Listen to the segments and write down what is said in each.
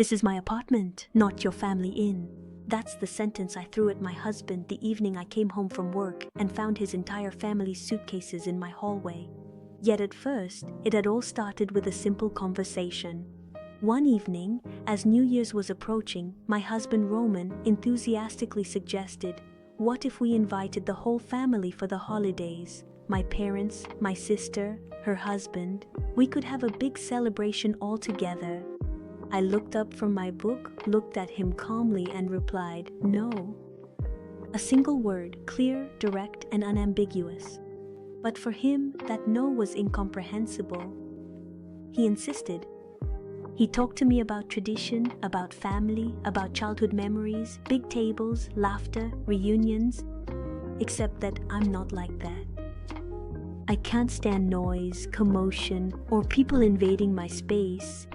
This is my apartment, not your family inn. That's the sentence I threw at my husband the evening I came home from work and found his entire family's suitcases in my hallway. Yet at first, it had all started with a simple conversation. One evening, as New Year's was approaching, my husband Roman enthusiastically suggested, "What if we invited the whole family for the holidays? My parents, my sister, her husband. We could have a big celebration all together." I looked up from my book, looked at him calmly and replied, "No." A single word, clear, direct, and unambiguous. But for him, that no was incomprehensible. He insisted. He talked to me about tradition, about family, about childhood memories, big tables, laughter, reunions. Except that I'm not like that. I can't stand noise, commotion, or people invading my space.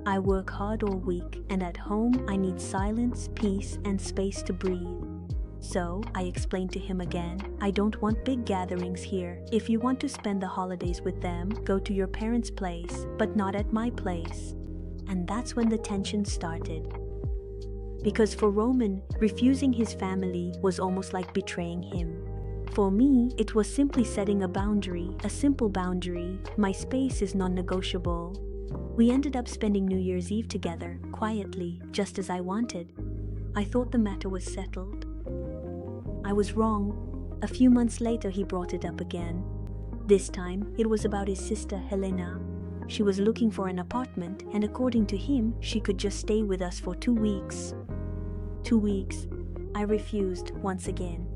I work hard all week, and at home I need silence, peace, and space to breathe. So, I explained to him again, I don't want big gatherings here. If you want to spend the holidays with them, go to your parents' place, but not at my place. And that's when the tension started. Because for Roman, refusing his family was almost like betraying him. For me, it was simply setting a boundary, a simple boundary. My space is non-negotiable. We ended up spending New Year's Eve together, quietly, just as I wanted. I thought the matter was settled. I was wrong. A few months later, he brought it up again. This time, it was about his sister Helena. She was looking for an apartment, and according to him, she could just stay with us for 2 weeks. 2 weeks. I refused once again.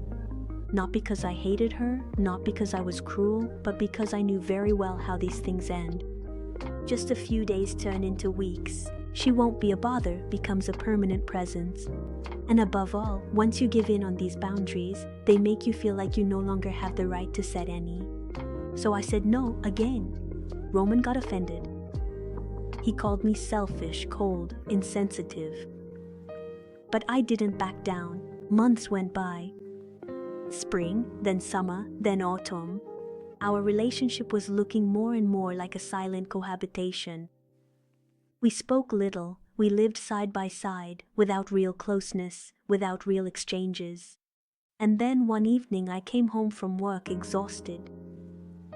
Not because I hated her, not because I was cruel, but because I knew very well how these things end. Just a few days turn into weeks. She won't be a bother, becomes a permanent presence. And above all, once you give in on these boundaries, they make you feel like you no longer have the right to set any. So I said no again. Roman got offended. He called me selfish, cold, insensitive. But I didn't back down. Months went by. Spring, then summer, then autumn. Our relationship was looking more and more like a silent cohabitation. We spoke little, we lived side by side, without real closeness, without real exchanges. And then one evening I came home from work exhausted.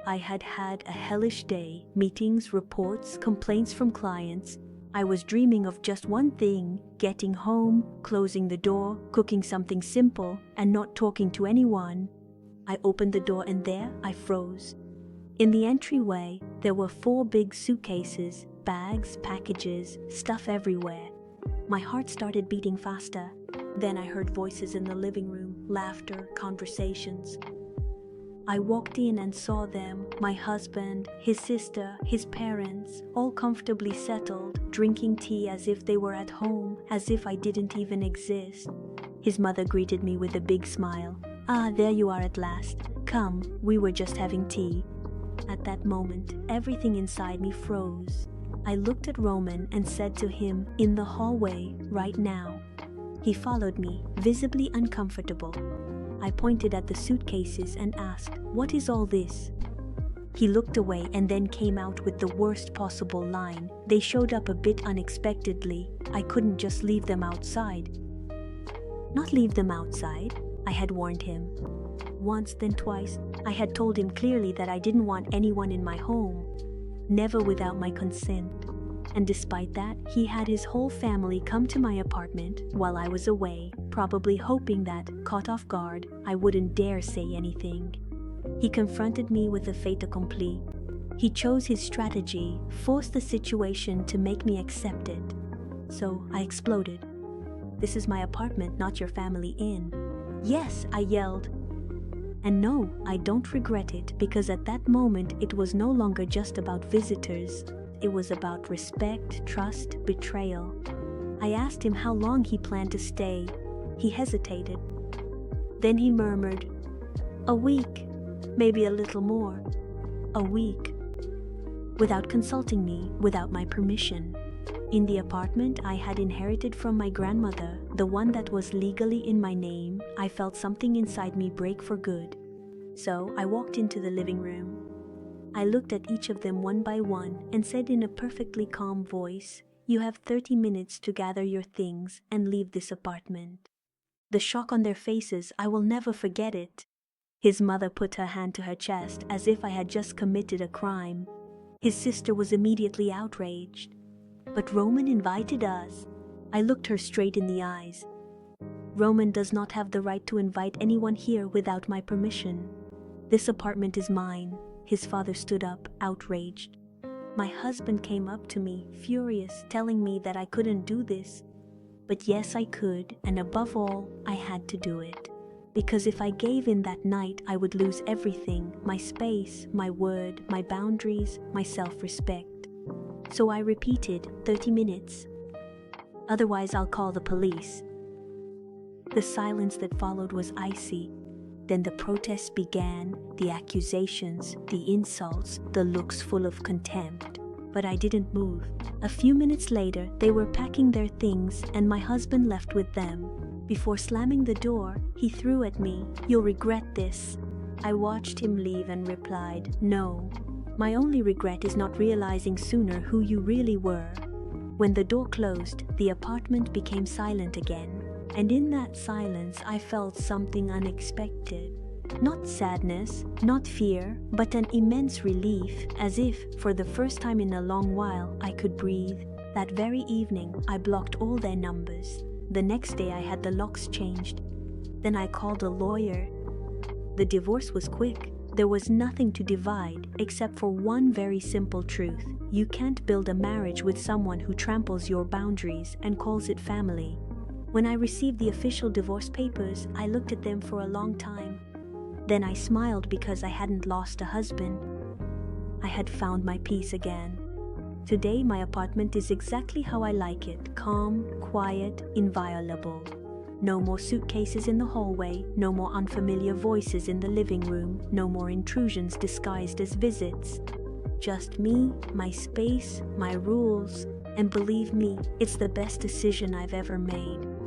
I had had a hellish day, meetings, reports, complaints from clients. I was dreaming of just one thing, getting home, closing the door, cooking something simple, and not talking to anyone. I opened the door and there I froze. In the entryway, there were 4 big suitcases, bags, packages, stuff everywhere. My heart started beating faster. Then I heard voices in the living room, laughter, conversations. I walked in and saw them, my husband, his sister, his parents, all comfortably settled, drinking tea as if they were at home, as if I didn't even exist. His mother greeted me with a big smile. "Ah, there you are at last. Come, we were just having tea." At that moment, everything inside me froze. I looked at Roman and said to him, "In the hallway, right now." He followed me, visibly uncomfortable. I pointed at the suitcases and asked, "What is all this?" He looked away and then came out with the worst possible line. "They showed up a bit unexpectedly. I couldn't just leave them outside." Not leave them outside, I had warned him. Once, then twice, I had told him clearly that I didn't want anyone in my home. Never without my consent. And despite that, he had his whole family come to my apartment while I was away, probably hoping that, caught off guard, I wouldn't dare say anything. He confronted me with a fait accompli. He chose his strategy, forced the situation to make me accept it. So I exploded. "This is my apartment, not your family inn." "Yes," I yelled. And no, I don't regret it, because at that moment it was no longer just about visitors. It was about respect, trust, betrayal. I asked him how long he planned to stay. He hesitated. Then he murmured, "A week, maybe a little more." A week. Without consulting me, without my permission. In the apartment I had inherited from my grandmother, the one that was legally in my name, I felt something inside me break for good. So I walked into the living room. I looked at each of them one by one and said in a perfectly calm voice, You have 30 minutes to gather your things and leave this apartment. The shock on their faces, I will never forget it. His mother put her hand to her chest as if I had just committed a crime. His sister was immediately outraged. But Roman invited us. I looked her straight in the eyes. Roman does not have the right to invite anyone here without my permission. This apartment is mine. His father stood up, outraged. My husband came up to me, furious, telling me that I couldn't do this. But yes, I could, and above all, I had to do it. Because if I gave in that night, I would lose everything, my space, my word, my boundaries, my self-respect. So I repeated, 30 minutes. Otherwise, I'll call the police. The silence that followed was icy. Then the protests began, the accusations, the insults, the looks full of contempt. But I didn't move. A few minutes later, they were packing their things and my husband left with them. Before slamming the door, he threw at me, "You'll regret this." I watched him leave and replied, "No. My only regret is not realizing sooner who you really were." When the door closed, the apartment became silent again. And in that silence, I felt something unexpected. Not sadness, not fear, but an immense relief, as if, for the first time in a long while, I could breathe. That very evening, I blocked all their numbers. The next day, I had the locks changed. Then I called a lawyer. The divorce was quick. There was nothing to divide, except for one very simple truth. You can't build a marriage with someone who tramples your boundaries and calls it family. When I received the official divorce papers, I looked at them for a long time. Then I smiled because I hadn't lost a husband. I had found my peace again. Today, my apartment is exactly how I like it, calm, quiet, inviolable. No more suitcases in the hallway, no more unfamiliar voices in the living room, no more intrusions disguised as visits. Just me, my space, my rules, and believe me, it's the best decision I've ever made.